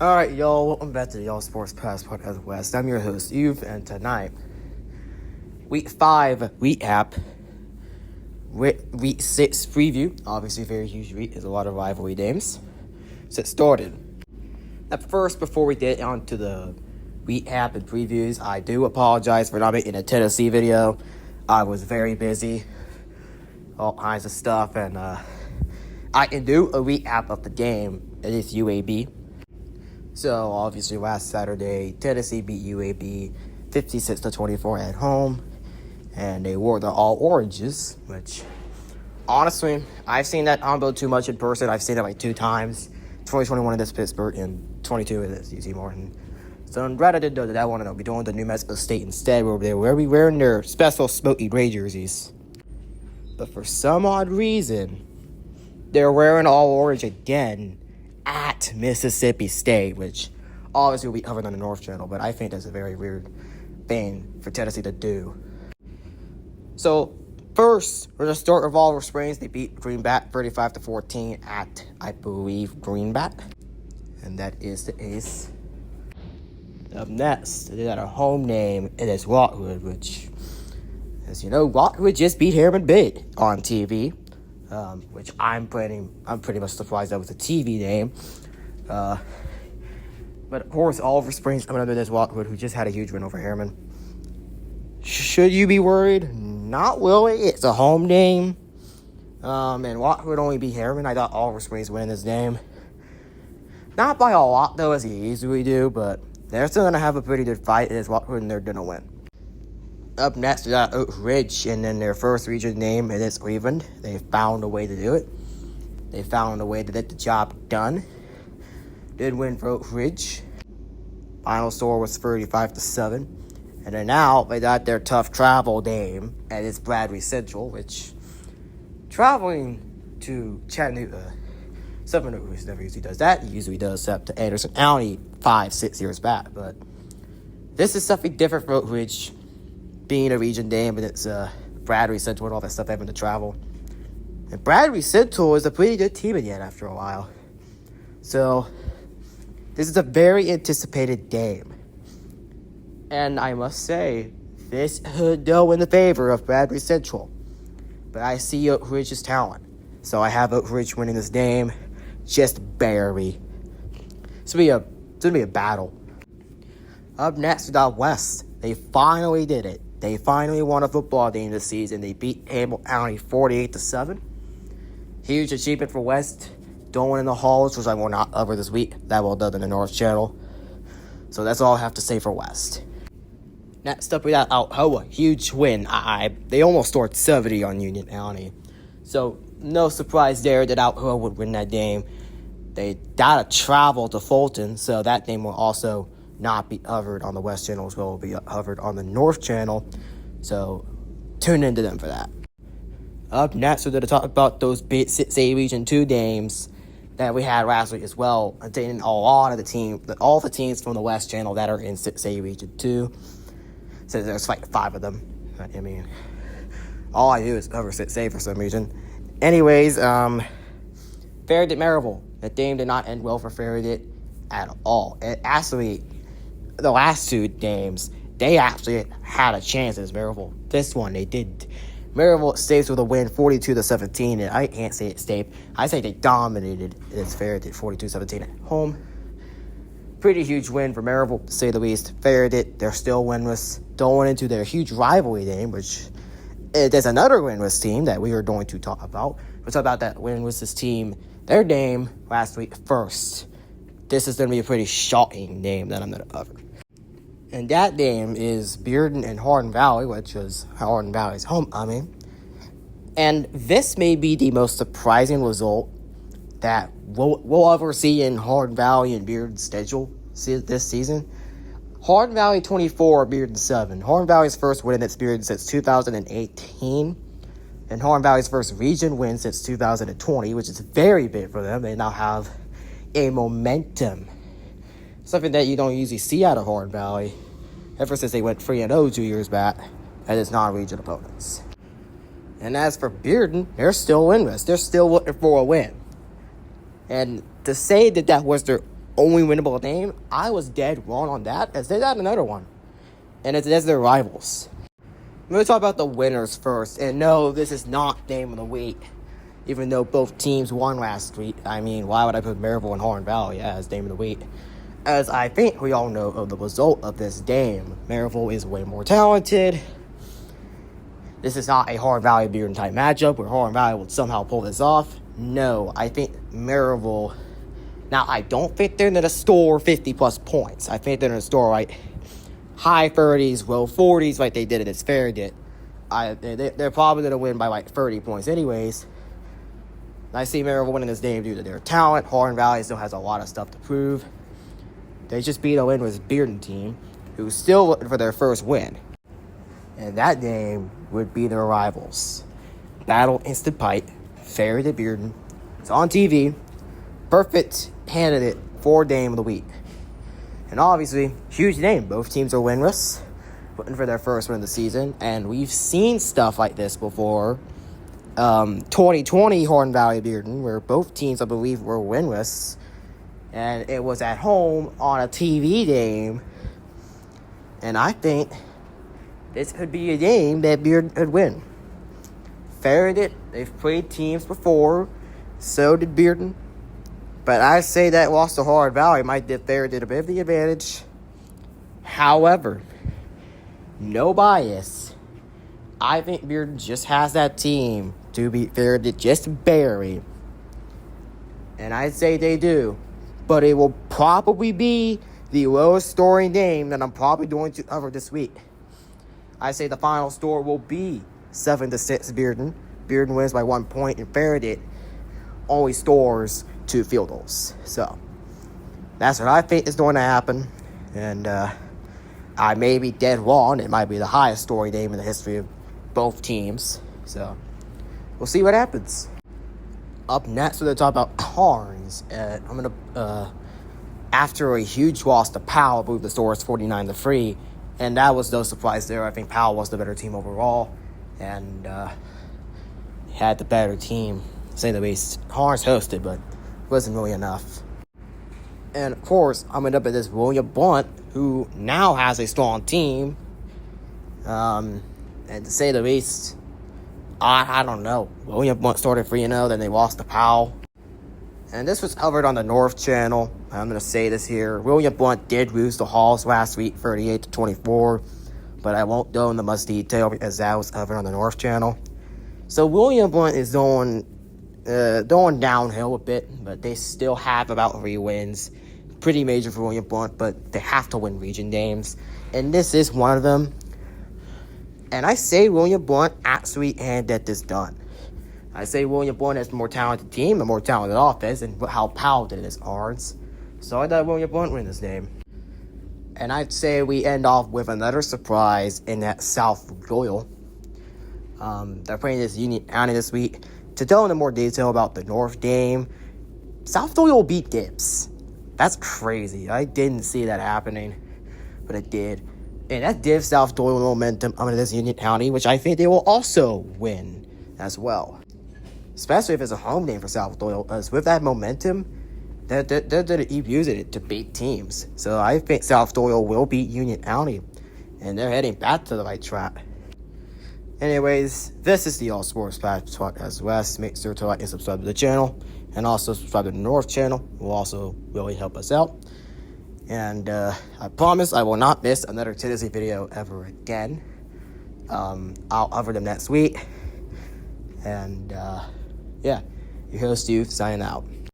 Alright, y'all, welcome back to the Y'all Sports Pass Podcast West. I'm your host, Eve, and tonight, Week 5 recap, Week 6 preview. Obviously, very huge week. There's a lot of rivalry games. So it started. At first, before we get on to the recap and previews, I do apologize for not making a Tennessee video. I was very busy, all kinds of stuff, and I can do a recap of the game. It is UAB. So, obviously, last Saturday, Tennessee beat UAB 56-24 at home, and they wore the all-oranges, which, honestly, I've seen that combo too much in person. I've seen it like 2 times, 2021 against Pittsburgh, and 22 against UC Martin. So, I'm glad I did that one, and I'll be doing the New Mexico State instead, where they will be wearing their special smoky gray jerseys. But for some odd reason, they're wearing all-orange again at Mississippi State, which obviously will be covered on the North Channel, but I think that's a very weird thing for Tennessee to do. So, first, we're going to start with Oliver Springs. They beat Greenback 35-14 at, I believe, Greenback. And that is the ace. Up next, they got a home name. It is Rockwood, which, as you know, Rockwood just beat Harriman big on TV. Which I'm pretty much surprised that was a TV name. But of course, Oliver Springs coming under this Rockwood, who just had a huge win over Harriman. Should you be worried? Not really. It's a home game. And Rockwood only beat Harriman. I thought Oliver Springs winning this game. Not by a lot, though, as he usually do, but they're still going to have a pretty good fight against Rockwood, and they're going to win. Up next, we got Oak Ridge, and then their first region name, it is Cleveland. They found a way to do it. They found a way to get the job done. Did win for Oak Ridge. Final score was 35-7. And then now, they got their tough travel game, and it's Bradley Central, which, traveling to Chattanooga, Southern Oak Ridge never usually does that. He usually does up to Anderson County 5-6 years back, but this is something different for Oak Ridge. Being a region name, and it's Bradley Central and all that stuff having to travel. And Bradley Central is a pretty good team again after a while. So, this is a very anticipated game. And I must say, this could go in the favor of Bradley Central. But I see Oak Ridge's talent. So I have Oak Ridge winning this game, just barely. It's going to be a battle. Up next, we got West. They finally did it. They finally won a football game this season. They beat Campbell County 48-7. Huge achievement for West. Don't win in the halls, which I will not cover this week. That will done in the North Channel. So that's all I have to say for West. Next up, we got Alcoa. Huge win. They almost scored 70 on Union County. So no surprise there that Alcoa would win that game. They got to travel to Fulton, so that game will also not be covered on the West Channel as well. Will be covered on the North Channel. So tune into them for that. Up next, we're going to talk about those big 6A Region 2 games that we had last week as well. Containing all the teams from the West Channel that are in 6A Region 2. So there's like 5 of them. I mean, all I do is cover 6A for some reason. Anyways, Farragut Maryville. That game did not end well for Farragut at all. It actually, the last 2 games, they actually had a chance against Maryville. This one, they didn't. Maryville stays with a win 42-17, and I can't say it stayed. I say they dominated against Farragut 42-17 at home. Pretty huge win for Maryville, to say the least. Farragut, they're still winless. Going into their huge rivalry game, which there's another winless team that we are going to talk about. We'll talk about that winless team, their game last week first. This is going to be a pretty shocking game that I'm going to cover. And that game is Bearden and Hardin Valley, which is Hardin Valley's homecoming. And this may be the most surprising result that we'll ever see in Hardin Valley and Bearden's schedule this season. Hardin Valley 24, Bearden 7. Hardin Valley's first win against Bearden since 2018. And Hardin Valley's first region win since 2020, which is very big for them. They now have a momentum. Something that you don't usually see out of Hardin Valley ever since they went 3-0 2 years back at its non-region opponents. And as for Bearden, they're still winless. They're still looking for a win. And to say that was their only winnable game, I was dead wrong on that, as they got another one. And it's their rivals. I'm going to talk about the winners first. And no, this is not Game of the Week. Even though both teams won last week. I mean, why would I put Maryville and Horn Valley as Game of the Week? As I think we all know of the result of this game. Maryville is way more talented. This is not a Horn Valley Bearden type matchup where Horn Valley will somehow pull this off. No, I think Maryville... Now, I don't think they're going to score 50-plus points. I think they're going to score, like, high 30s, low 40s, like they did against Farragut. They're probably going to win by, like, 30 points anyways. I see Maryville winning this game due to their talent. Horn Valley still has a lot of stuff to prove. They just beat a winless Bearden team, who's still looking for their first win. And that game would be their rivals. Battle Instant Pipe, Farragut Bearden. It's on TV. Perfect candidate for Game of the Week. And obviously, huge name. Both teams are winless, looking for their first win of the season. And we've seen stuff like this before. 2020 Horn Valley Bearden, where both teams, I believe, were winless. And it was at home on a TV game. And I think this could be a game that Bearden could win. Farragut, they've played teams before. So did Bearden. But I say that loss to Horn Valley might give Farragut a bit of the advantage. However, no bias. I think Bearden just has that team to beat Farragut just barely. And I'd say they do. But it will probably be the lowest scoring game that I'm probably going to cover this week. I say the final score will be 7-6 Bearden. Bearden wins by 1 point, and Farragut only scores 2 field goals. So, that's what I think is going to happen. And I may be dead wrong. It might be the highest scoring game in the history of both teams. So, we'll see what happens. Up next, we're going to talk about Carnes. I'm going to, after a huge loss to Powell, I believe the score is 49-3. And that was no surprise there. I think Powell was the better team overall. And had the better team, to say the least. Carnes hosted, but wasn't really enough. And, of course, I'm going to up at this William Blount, who now has a strong team. And to say the least, I don't know. William Blount started 3-0, then they lost to Powell. And this was covered on the North Channel. I'm going to say this here. William Blount did lose to Halls last week, 38-24. But I won't go into much detail because that was covered on the North Channel. So William Blount is going downhill a bit, but they still have about 3 wins. Pretty major for William Blount, but they have to win region games. And this is one of them. And I say William Blount actually can get this done. I say William Blount has a more talented team, a more talented offense, and how Powell did his Carnes. So I thought William Blount win this game. And I'd say we end off with another surprise in that South Doyle. They're playing this Union County this week. To tell in more detail about the North game, South Doyle beat Gibbs. That's crazy. I didn't see that happening, but it did. And that gives South Doyle momentum under this Union County, which I think they will also win as well. Especially if it's a home game for South Doyle, because with that momentum, they're going to keep using it to beat teams. So I think South Doyle will beat Union County, and they're heading back to the right track. Anyways, this is the All Sports Podcast West. Make sure to like and subscribe to the channel, and also subscribe to the North channel. It will also really help us out. And I promise I will not miss another Tennessee video ever again. I'll cover them next week. And yeah, your host, Youth, signing out.